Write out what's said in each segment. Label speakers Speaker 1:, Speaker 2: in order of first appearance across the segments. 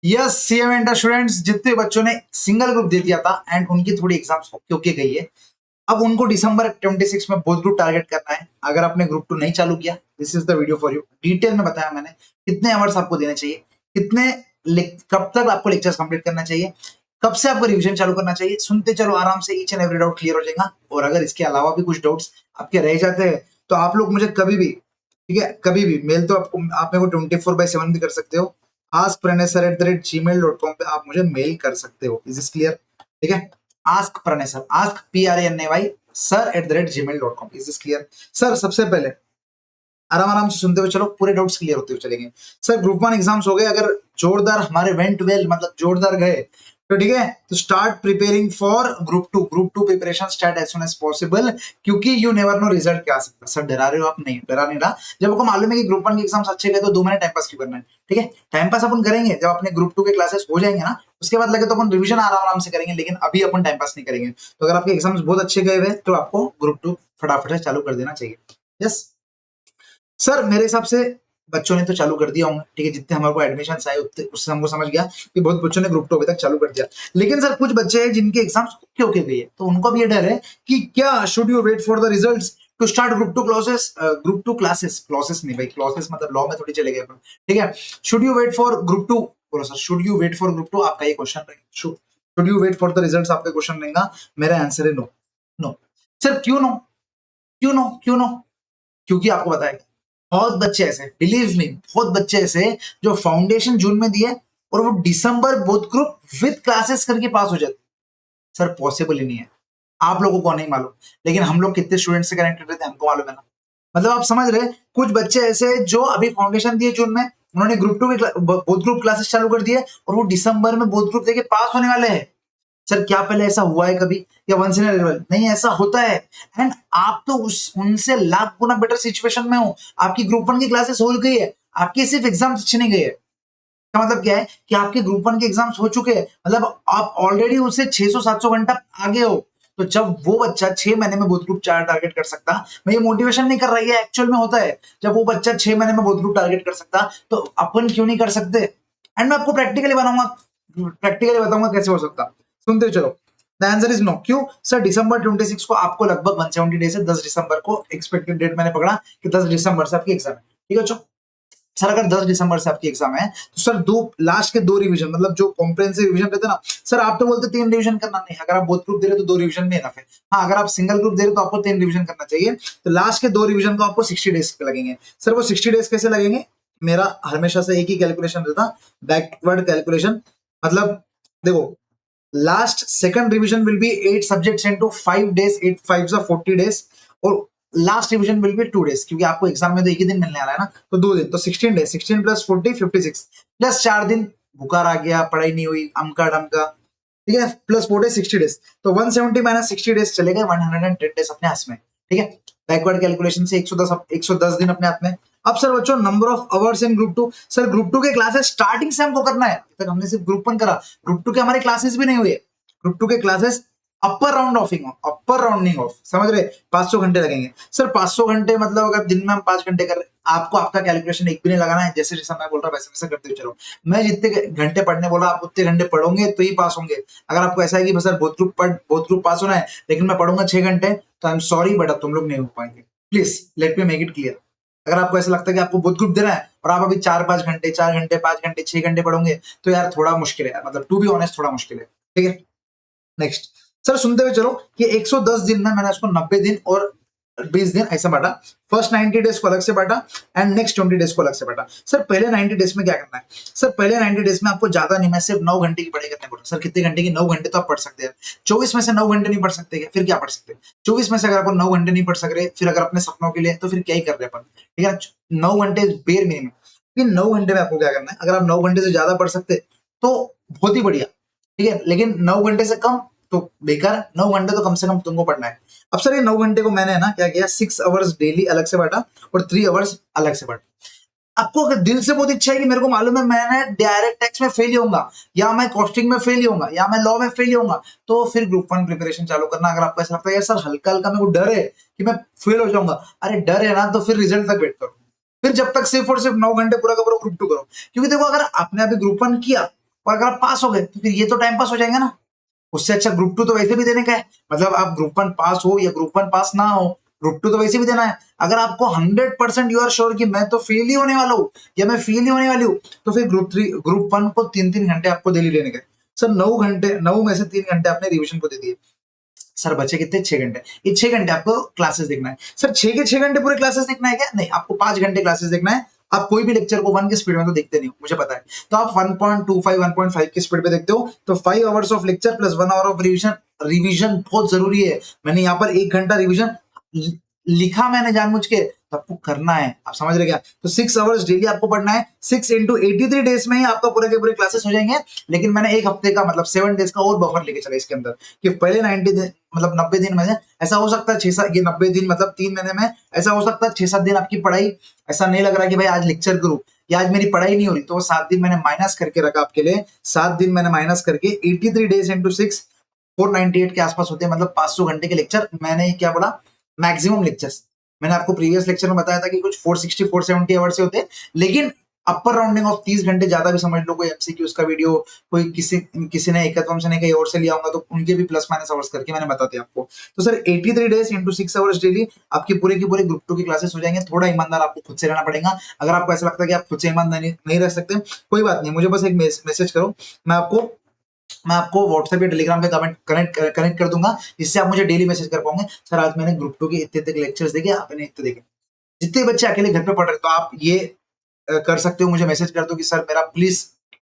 Speaker 1: Yes CM inter students, जितने बच्चों ने सिंगल ग्रुप दे दिया था एंड उनकी थोड़ी एग्जाम्स ओके गई है, अब उनको दिसंबर 26 में बोथ ग्रुप टारगेट करना है। अगर आपने ग्रुप 2 नहीं चालू किया, this is the video for you. Detail में बताया मैंने कितने आवर्स आपको देने चाहिए, कितने कब तक आपको लेक्चर्स कंप्लीट करना चाहिए, कब से आपको रिवीजन चालू करना चाहिए। सुनते चलो आराम से, each and every doubt clear हो जाएगा। और अगर इसके अलावा भी कुछ डाउट्स आपके रह जाते हैं तो आप लोग मुझे कभी भी, ठीक है, कभी भी मेल तो आपको, आप मेरे को 24/7 भी कर सकते हो। askpranay@gmail.com पे आप मुझे मेल कर सकते हो। Is this clear? ठीक है, ask Pranay sir, ask PRANAY sir@gmail.com। Is this clear? Sir सबसे पहले आराम आराम से सुनते हुए चलो, पूरे डाउट्स क्लियर होते हुए चलेंगे। सर ग्रुप 1 एग्जाम्स हो गए, अगर जोरदार हमारे वेंट वेल, मतलब जोरदार गए तो ठीक है, तो start preparing for group 2। Group 2 preparation start as soon as possible, क्योंकि यू नेवर नो रिजल्ट क्या आ सकता है। सर डरा रहे हो आप? नहीं डरा नहीं रहा। जब आपको मालूम है कि ग्रुप 1 के एग्जाम्स अच्छे गए तो 2 महीने टाइम पास क्यों करना है? ठीक है, टाइम पास अपन करेंगे जब अपने ग्रुप 2 के क्लासेस हो जाएंगे ना, उसके बाद लगे तो अपन रिविजन आराम आराम से करेंगे, लेकिन अभी अपन टाइम पास नहीं करेंगे। तो अगर आपके एग्जाम्स बहुत अच्छे गए हुए तो आपको ग्रुप 2 फटाफट से चालू कर देना चाहिए। यस सर, मेरे हिसाब से बच्चों ने तो चालू कर दिया होंगे, ठीक है, जितने हमारे को एडमिशन आए उतने, उससे हमको समझ गया कि बहुत बच्चों ने ग्रुप 2 अभी तक चालू कर दिया। लेकिन सर कुछ बच्चे हैं जिनके एग्जाम्स ओके ओके गई है, तो उनको भी ये डर है कि क्या should you wait for the results to start group 2 classes. Group 2 classes, classes नहीं भाई, क्लासेस मतलब लॉ में थोड़ी चले गए अपन। ठीक है, should you wait for group 2, बोलो sir, should you wait for group 2, आपका ये क्वेश्चन रहेगा। Should you wait for the results, आपका क्वेश्चन रहेगा। मेरा आंसर है नो। नो सर, क्यों नो? क्यों नो? क्यों नो? क्योंकि आपको बताएगा, बहुत बच्चे ऐसे, बिलीव मी, बहुत बच्चे ऐसे जो फाउंडेशन जून में दिए और वो दिसंबर बोथ ग्रुप विद क्लासेस करके पास हो जाते। सर पॉसिबल ही नहीं है। आप लोगों को नहीं मालूम, लेकिन हम लोग कितने स्टूडेंट से कनेक्टेड रहते हैं हमको मालूम है ना। मतलब आप समझ रहे, कुछ बच्चे ऐसे जो अभी फाउंडेशन दिए जून में, उन्होंने ग्रुप 2 के बोथ ग्रुप क्लासेस चालू कर दिए और वो दिसंबर में बोथ ग्रुप देके पास होने वाले हैं। सर क्या पहले ऐसा हुआ है कभी? या वंस इन लेवल? नहीं, ऐसा होता है। एंड आप तो उनसे लाख गुना बेटर सिचुएशन में हो। आपकी ग्रुप 1 की क्लासेस हो गई है, आपकी सिर्फ एग्जाम अच्छे नहीं गए है। क्या मतलब क्या है कि आपके ग्रुप 1 के एग्जाम्स हो चुके हैं, मतलब आप ऑलरेडी उससे 600-700 घंटा आगे हो। तो जब वो बच्चा 6 महीने में बोथ ग्रुप 4 टारगेट कर सकता, मैं ये मोटिवेशन नहीं कर रहा, ये एक्चुअल में होता है। जब वो बच्चा 6 महीने में बोथ ग्रुप टारगेट कर सकता, तो अपन क्यों नहीं कर सकते? एंड मैं आपको प्रैक्टिकली बनाऊंगा, प्रैक्टिकली बताऊंगा कैसे हो सकता। सुनते चलो। The answer is no. क्यों सर? दिसंबर 26 को आपको लगभग 170 डेज है। 10 दिसंबर को एक्सपेक्टेड डेट मैंने पकड़ा कि 10 दिसंबर से आपकी एग्जाम है। ठीक है सर, अगर 10 दिसंबर से आपकी एग्जाम है तो सर दो लास्ट के 2 रिवीजन, मतलब जो कॉम्प्रिहेंसिव रिवीजन रहते हैं ना, सर आप तो बोलते 3 रिवीजन करना, नहीं, अगर आप बोथ ग्रुप दे रहे हो तो 2 रिवीजन में इनफ है। हाँ, अगर आप सिंगल ग्रुप दे रहे हो तो आपको 3 रिवीजन करना चाहिए। तो लास्ट के 2 रिवीजन को आपको 60 डेज लगेंगे। सर वो 60 डेज कैसे लगेंगे? मेरा हमेशा से एक ही कैलकुलेशन रहता, बैकवर्ड कैलकुलेशन। मतलब देखो, last second revision will be 8 subjects into 5 days, 8 5 40 days, और last revision will be 2 days, क्योंकि आपको एग्जाम में तो एक ही दिन मिलने वाला है ना, तो 2 दिन, तो 16 डेज, 16 प्लस 40 56, प्लस 4 दिन बुखार आ गया, पढ़ाई नहीं हुई, अमका ढमका, ठीक है, प्लस 4 डेज 60 डेज, तो 170 माइनस 60 डेज चले गए, 110 डेज अपने हाथ में। ठीक है, बैकवर्ड कैलकुलेशन से 110 दिन अपने हाथ में। अब सर बच्चों, number of hours in group 2। Sir group 2 के क्लासेस स्टार्टिंग से हमको करना है, तक हमने सिर्फ ग्रुप 1 करा, ग्रुप 2 के हमारे क्लासेस भी नहीं हुए। ग्रुप 2 के क्लासेस अपर राउंड ऑफिंग, अपर राउंडिंग ऑफ, समझ रहे, 500 घंटे लगेंगे। सर 500 घंटे मतलब अगर दिन में हम 5 घंटे कर रहे, आपको आपका कैलकुलेशन एक भी नहीं लगाना है, जैसे जैसा मैं बोल रहा हूँ वैसे वैसे करते हुए चलो। मैं जितने घंटे पढ़ने बोला, आप उतने घंटे पढ़ोगे तो ही पास होंगे। अगर आपको ऐसा है कि बस सर बोथ ग्रुप पास होना है लेकिन मैं पढ़ूंगा 6 घंटे, तो आई एम सॉरी बट तुम लोग नहीं हो पाएंगे। Please let me make it clear. अगर आपको ऐसा लगता है कि आपको बोथ ग्रुप देना है और आप अभी 4-5 घंटे, 4 घंटे, 5 घंटे, 6 घंटे पढ़ोगे, तो यार थोड़ा मुश्किल है, मतलब टू बी ऑनेस्ट थोड़ा मुश्किल है। ठीक है, नेक्स्ट। सर सुनते हुए चलो कि 110 दिन में मैंने उसको 90 दिन और 20 दिन ऐसा बांटा। फर्स्ट 90 डेज को अलग से बांटा एंड नेक्स्ट 20 डेज को अलग से बांटा। सर पहले 90 डेज में क्या करना है? सर पहले 90 डेज में आपको ज्यादा नहीं, मैं सिर्फ 9 घंटे की पढ़ाई करने को। सर कितने घंटे की? 9 घंटे तो आप पढ़ सकते हैं। 24 में से 9 घंटे नहीं पढ़ सकते क्या? फिर क्या पढ़ सकते हैं? 24 में से अगर आप 9 घंटे नहीं पढ़ सक रहे, फिर अगर अपने सपनों के लिए, तो फिर क्या ही कर रहे अपन? ठीक है, 9 घंटे बेर मिनिमम। लेकिन 9 घंटे में आपको क्या करना है? अगर आप 9 घंटे से ज्यादा पढ़ सकते तो बहुत ही बढ़िया, ठीक है, लेकिन 9 घंटे से कम तो बेकार। 9 घंटे तो कम से कम तुमको पढ़ना है। अब सर ये 9 घंटे को मैंने ना क्या किया, 6 आवर्स डेली अलग से बांटा और 3 आवर्स अलग से बांटा। आपको अगर दिल से बहुत इच्छा है कि मेरे को मालूम है मैंने डायरेक्ट टैक्स में फेल होऊंगा, या मैं कॉस्टिंग में फेल होऊंगा, या मैं लॉ में फेल होऊंगा, तो फिर ग्रुप 1 प्रिपरेशन चालू करना। अगर आपको ऐसा लगता है यार सर हल्का हल्का मेरे को डर है कि मैं फेल हो जाऊंगा, अरे डर है ना, तो फिर रिजल्ट तक वेट करो। फिर जब तक सिर्फ और सिर्फ 9 घंटे पूरा का पूरा ग्रुप 2 करो। क्योंकि देखो, अगर आपने अभी ग्रुप 1 किया और अगर आप पास हो गए तो फिर ये तो टाइम पास हो जाएगा ना। उससे अच्छा ग्रुप 2 तो वैसे भी देने का है, मतलब आप ग्रुप 1 पास हो या ग्रुप 1 पास ना हो, ग्रुप 2 तो वैसे भी देना है। अगर आपको 100% यू आर श्योर कि मैं तो फेल ही होने वाला हूँ या मैं फेल ही होने वाली हूँ, तो फिर ग्रुप 1 को 3-3 घंटे आपको डेली लेने का। सर 9 घंटे, 9 में से 3 घंटे आपने रिविजन को दे दिए। सर बचे कितने? 6 घंटे। ये 6 घंटे आपको क्लासेस देखना है। सर 6 के 6 घंटे पूरे क्लासेस देखना है क्या? नहीं, आपको 5 घंटे क्लासेस देखना है। आप कोई भी लेक्चर को 1 की स्पीड में तो देखते नहीं हो, मुझे पता है। तो आप 1.25 1.5 की स्पीड पे देखते हो। तो 5 hours of lecture plus 1 hour of revision. Revision बहुत जरूरी है। मैंने यहाँ पर 1 घंटा रिविजन लिखा, मैंने जानबूझ के, तो आपको करना है। आप समझ रहे क्या? तो 6 आवर्स डेली आपको पढ़ना है। 6 इंटू 83 डेज में ही आपका पूरे के पूरे क्लासेस हो जाएंगे। लेकिन मैंने एक हफ्ते का मतलब 7 डेज का और बफर लेके चला इसके अंदर, कि पहले 90 दिन मतलब 90 दिन में ऐसा हो सकता है 6-7 ये 90 दिन मतलब 3 महीने में ऐसा हो सकता है 6-7 दिन आपकी पढ़ाई ऐसा नहीं लग रहा कि भाई आज लेक्चर करूं या आज मेरी पढ़ाई नहीं हो रही, तो वो 7 दिन मैंने माइनस करके रखा आपके लिए। 7 दिन मैंने माइनस करके 83 डेज इंटू 6 498 के आसपास होते हैं, मतलब 500 घंटे के लेक्चर। मैंने क्या बोला? Maximum lectures. मैंने आपको प्रीवियस लेक्चर में बताया था कि कुछ 460 470 आवर्स से होते हैं, लेकिन अपर राउंडिंग ऑफ 30 घंटे ज्यादा भी समझ लो। कोई एमसीक्यूज का वीडियो कोई किसी ने एकत्वम से नहीं कहीं और से लिया होगा तो उनके भी प्लस माइनस आवर्स करके मैंने बताते आपको। तो sir 83 days into 6 hours daily आपकी पूरे की पूरे ग्रुप 2 की क्लासेस हो जाएंगे। थोड़ा ईमानदार आपको खुद से रहना पड़ेगा। अगर आपको ऐसा लगता है कि आप खुद से ईमानदार नहीं रह सकते, कोई बात नहीं, मुझे बस एक मैसेज करो। मैं आपको व्हाट्सएप या टेलीग्राम पे कनेक्ट कर दूंगा, जिससे आप मुझे डेली मैसेज कर पाओगे, सर आज मैंने ग्रुप 2 के इतने इतने लेक्चर्स देखे, आपने इतने देखे। जितने बच्चे अकेले घर पे पढ़ रहे, तो आप ये कर सकते हो, मुझे मैसेज कर दो कि सर मेरा प्लीज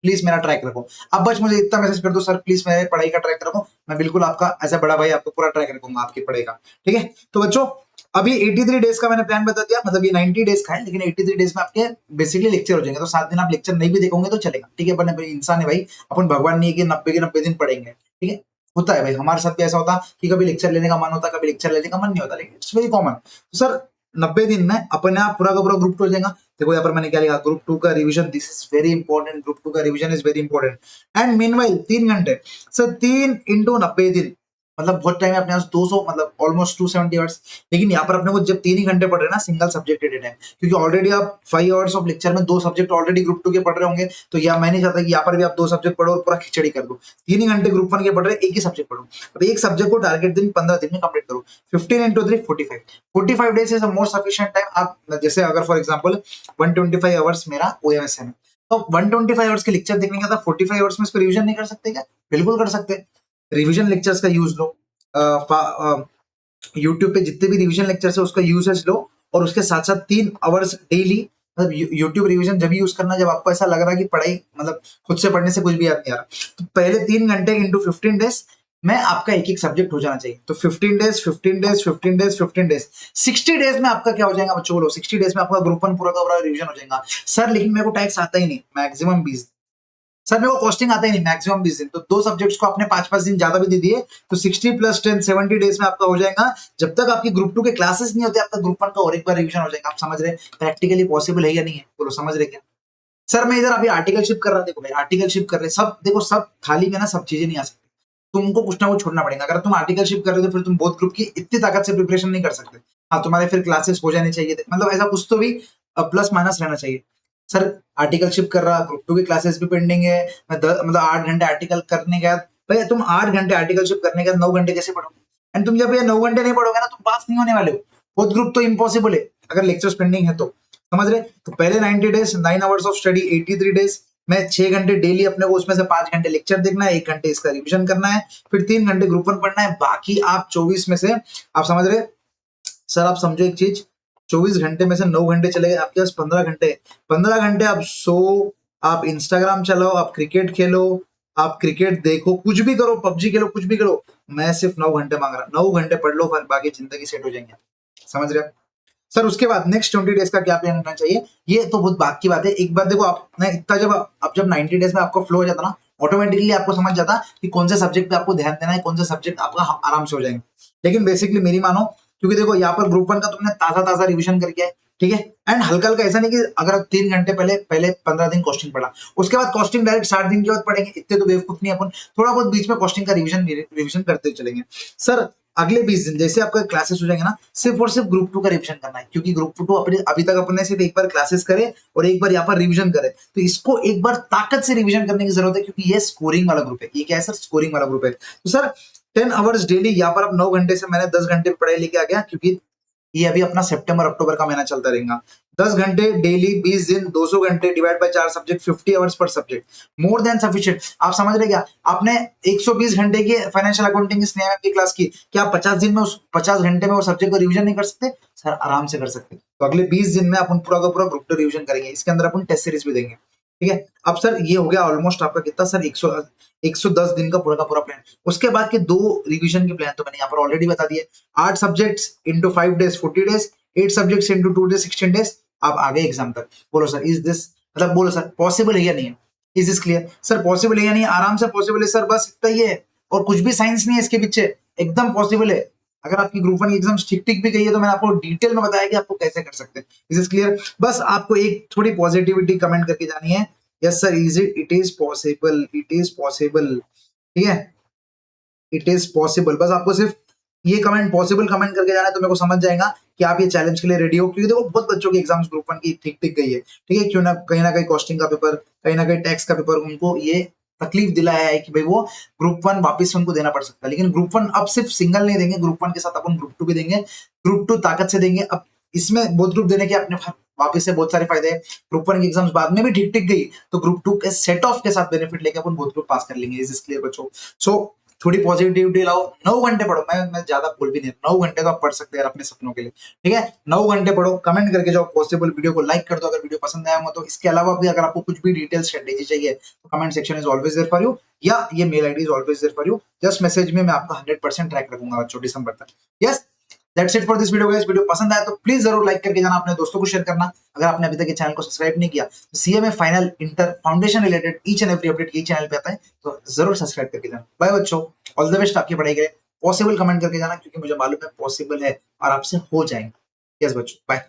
Speaker 1: प्लीज मेरा ट्रैक रखो। अब बस मुझे इतना मैसेज कर दो, सर प्लीज मेरे पढ़ाई का ट्रैक रखो। मैं बिल्कुल आपका एज अ बड़ा भाई आपको पूरा ट्रैक रखूंगा आपकी पढ़ाई का। ठीक है, तो बच्चों अभी 83 डेज का मैंने प्लान बता दिया, मतलब ये 90 डेज का है, लेकिन 83 डेज में आपके बेसिकली लेक्चर हो जाएंगे। तो 7 दिन आप लेक्चर नहीं भी देखोगे तो चलेगा। ठीक है, अपन इंसान है भाई, अपन भगवान नहीं है कि 90 के 90 दिन पढ़ेंगे। ठीक है, होता है भाई, हमारे साथ भी ऐसा होता कि कभी लेक्चर लेने का मन होता, कभी लेक्चर लेने का मन नहीं होता, लेकिन इट्स वेरी कॉमन। तो सर 90 दिन में अपने आप पूरा का पूरा ग्रुप 2 हो जाएगा। देखो यहाँ पर मैंने क्या लिखा, ग्रुप 2 का revision, this is very important, group 2 का revision is very important. And meanwhile 3 घंटे, सर 3 इंटू 90 दिन मतलब बहुत टाइम है अपने पास, 200 मतलब ऑलमोस्ट 270 आवर्स। लेकिन यहाँ पर अपने को जब 3 ही घंटे पढ़ रहे हैं ना, single subject at A time, क्योंकि ऑलरेडी आप 5 आवर्स ऑफ लेक्चर में 2 सब्जेक्ट ऑलरेडी ग्रुप 2 के पढ़ रहे होंगे, तो या मैं नहीं चाहता कि यहाँ पर भी आप 2 सब्जेक्ट पढ़ो और पूरा खिचड़ी कर दो। 3 ही घंटे ग्रुप 1 के पढ़ रहे, एक ही सब्जेक्ट पढ़ो। अब एक सब्जेक्ट को टारगेट दिन 15 दिन में कंप्लीट करो। 15 into 3 45 days is a more sufficient time. आप जैसे अगर फॉर एग्जांपल 125 आवर्स मेरा ओएमएस है, तो 125 आवर्स के लेक्चर देखने का था, 45 आवर्स में इसको रिवीजन नहीं कर सकते क्या? बिल्कुल कर सकते। रिवीजन लेक्चर्स का यूज लो, यूट्यूब पे जितने भी रिवीजन लेक्चर्स है उसका यूसेज लो, और उसके साथ साथ 3 आवर्स डेली, मतलब यूट्यूब रिवीजन जब यूज करना जब आपको ऐसा लग रहा है कि पढ़ाई मतलब खुद से पढ़ने से कुछ भी याद नहीं आ रहा, तो पहले 3 घंटे इंटू 15 डेज में आपका एक एक सब्जेक्ट हो जाना चाहिए। तो 15 days 15 days 15 days 15 days 60 days में आपका क्या हो जाएगा बच्चों, बोलो 60 डेज में आपका ग्रुप 1 पूरा का पूरा रिवीजन हो जाएगा। सर लेकिन मेरे को टैक्स आता ही नहीं, मैक्सिमम 20। सर मेरे को कॉस्टिंग आता ही नहीं, मैक्सिमम 20 दिन। तो 2 सब्जेक्ट्स को आपने 5-5 दिन ज्यादा भी दे दिए, तो 60 प्लस 10 70 डेज में आपका हो जाएगा। जब तक आपकी ग्रुप 2 के क्लासेस नहीं होते, आपका ग्रुप 1 का और एक बार रिवीजन हो जाएगा। आप समझ रहे प्रैक्टिकली पॉसिबल है या नहीं है, बोलो समझ रहे क्या? सर मैं इधर अभी आर्टिकलशिप कर रहा, देखो भाई आर्टिकलशिप कर रहे सब, देखो सब थाली में ना सब चीजें नहीं आ सकती, तुमको कुछ ना कुछ छोड़ना पड़ेगा। अगर तुम आर्टिकलशिप कर रहे हो तो फिर तुम बोथ ग्रुप की इतनी ताकत से प्रिपरेशन नहीं कर सकते। हाँ, तुम्हारे फिर क्लासेस हो जाने चाहिए, मतलब ऐसा कुछ तो भी प्लस माइनस रहना चाहिए। सर आर्टिकलशिप कर रहा, ग्रुप 2 की क्लासेस भी पेंडिंग है, मैं मतलब 8 घंटे आर्टिकल करने के बाद, भाई तुम 8 घंटे आर्टिकलशिप करने के बाद 9 घंटे कैसे पढ़ोगे? एंड तुम जब ये 9 घंटे नहीं पढ़ोगे ना, तुम पास नहीं होने वाले हो। बोथ ग्रुप तो इम्पॉसिबल है अगर लेक्चर्स पेंडिंग है तो, समझ रहे? तो पहले 90 days 9 hours of study 83 days में 6 घंटे डेली अपने को, उसमें से 5 घंटे लेक्चर देखना है, 1 घंटे इसका रिविजन करना है, फिर 3 घंटे ग्रुप 1 पढ़ना है। बाकी आप 24 में से, आप समझ रहे? सर आप समझो एक चीज, 24 घंटे में से 9 घंटे चले गए, आपके पास 15 घंटे। 15 घंटे आप सो, आप इंस्टाग्राम चलाओ, आप क्रिकेट खेलो, आप क्रिकेट देखो, कुछ भी करो, पबजी खेलो, कुछ भी करो, मैं सिर्फ 9 घंटे मांग रहा। 9 घंटे पढ़ लो, फिर बाकी जिंदगी सेट हो जाएंगे। समझ रहे आप? सर उसके बाद नेक्स्ट 20 डेज का क्या प्लान होना चाहिए, ये तो बहुत बात की बात है। एक बार देखो आप ना, इतना जब 90 डेज में आपको फ्लो हो जाता ना, ऑटोमेटिकली आपको समझ जाता कि कौन से सब्जेक्ट पे आपको ध्यान देना है, कौन से सब्जेक्ट आपका आराम से हो जाएंगे। लेकिन बेसिकली मेरी मानो, क्योंकि देखो यहाँ पर ग्रुप 1 का तुमने ताजा ताजा रिविजन करके है, ठीक है, एंड हल्का हल्का, ऐसा नहीं कि अगर 3 घंटे पहले पहले 15 दिन कॉस्टिंग पढ़ा, उसके बाद कॉस्टिंग डायरेक्ट 60 दिन के बाद पढ़ेंगे, इतने तो बेवकूफ नहीं अपन, थोड़ा बहुत बीच में कॉस्टिंग का रिविजन रिविजन करते चलेंगे। सर अगले 20 दिन जैसे आपका क्लासेस हो जाएंगे ना, सिर्फ और सिर्फ ग्रुप 2 का रिवीजन करना है, क्योंकि ग्रुप 2 अपने अभी तक अपने सिर्फ एक बार क्लासेस करे और एक बार यहाँ पर रिवीजन करे, तो इसको एक बार ताकत से रिवीजन करने की जरूरत है, क्योंकि ये स्कोरिंग वाला ग्रुप है। ये क्या है सर? स्कोरिंग वाला ग्रुप है। तो सर 10 आवर्स डेली, यहाँ पर अब 9 घंटे से मैंने 10 घंटे पढ़ाई लेके आ गया, क्योंकि ये अभी अपना सितंबर अक्टूबर का महीना चलता रहेगा। 10 घंटे डेली, 20 दिन, 200 घंटे divide by 4 subject, 50 hours per subject, more than sufficient. आप समझ रहे क्या? आपने 120 घंटे की फाइनेंशियल अकाउंटिंग की क्लास की, क्या आप 50 दिन में उस 50 घंटे में वो सब्जेक्ट को रिवीजन नहीं कर सकते? सर आराम से कर सकते। तो अगले 20 दिन में अपन पूरा का पूरा ग्रुप 2 रिवीजन करेंगे, इसके अंदर अपन टेस्ट सीरीज भी देंगे, ठीक है। अब सर ये हो गया ऑलमोस्ट आपका कितना सर, 110 दिन का पूरा प्लान। उसके बाद के 2 रिवीजन के प्लान तो मैंने यहाँ पर ऑलरेडी बता दिए। 8 subjects into 5 days 40 days, 8 subjects into 2 days 16 days. आप आगे एग्जाम तक। बोलो सर इज दिस, मतलब बोलो सर पॉसिबल है या नहीं है? Is this clear? Sir possible है या नहीं? आराम से पॉसिबल है सर, बस इतना ही है, और कुछ भी साइंस नहीं है इसके पीछे, एकदम पॉसिबल है। अगर आपकी ग्रुप 1 की एग्जाम ठीक ठीक भी गई है तो मैंने आपको डिटेल में बताया कि आपको कैसे कर सकते हैं। Is this clear? बस आपको एक थोड़ी पॉजिटिविटी कमेंट करके जानी है, yes sir is it is possible, it is possible, ठीक है, इट इज पॉसिबल। बस आपको सिर्फ ये कमेंट, पॉसिबल कमेंट करके जाना है, तो मेरे को समझ जाएगा कि आप ये चैलेंज के लिए रेडी हो, क्योंकि देखो बहुत बच्चों की एग्जाम्स ग्रुप 1 की ठीक ठीक गई है, ठीक है, क्यों ना कहीं कॉस्टिंग का पेपर, कहीं ना कहीं टैक्स का पेपर, उनको ये तकलीफ दिलाया है कि भाई वो ग्रुप 1 वापस उनको देना पड़ सकता है। लेकिन ग्रुप 1 अब सिर्फ सिंगल नहीं देंगे, ग्रुप 1 के साथ अपन ग्रुप 2 भी देंगे, ग्रुप 2 ताकत से देंगे। अब इसमें बोथ ग्रुप देने के अपने वापस से बहुत सारे फायदे हैं। ग्रुप 1 की एग्जाम्स बाद में भी ठीक ठीक गई तो ग्रुप 2 के सेट ऑफ के साथ बेनिफिट लेके अपन बोथ ग्रुप पास कर लेंगे। इज क्लियर बच्चों? सो थोड़ी पॉजिटिविटी लाओ, 9 घंटे पढ़ो, मैं ज्यादा बोल भी नहीं, 9 घंटे तो आप पढ़ सकते हैं अपने सपनों के लिए, ठीक है। 9 घंटे पढ़ो, कमेंट करके जाओ पॉसिबल, वीडियो को लाइक कर दो अगर वीडियो पसंद आया हो तो। इसके अलावा भी अगर आपको कुछ भी डिटेल स्ट्रेटेजी चाहिए तो comment section is always there for you, या ये mail ID is always there for you, just message में, मैं आपका 100% ट्रैक रखूंगा बच्चों दिसंबर तक। Yes, that's it for this video guys. Video पसंद आया तो प्लीज जरूर लाइक करके जाना, अपने दोस्तों को शेयर करना। अगर आपने अभी तक ये चैनल को सब्सक्राइब नहीं किया तो सीए में final, inter, foundation related each and every update यही चैनल पे आता है, तो जरूर सब्सक्राइब करके जाना। बाय बच्चों, ऑल द बेस्ट आपकी पढ़ाई के लिए। पॉसिबल कमेंट करके जाना, क्योंकि मुझे मालूम है पॉसिबल है और आपसे हो जाएगा। यस बच्चों, बाय।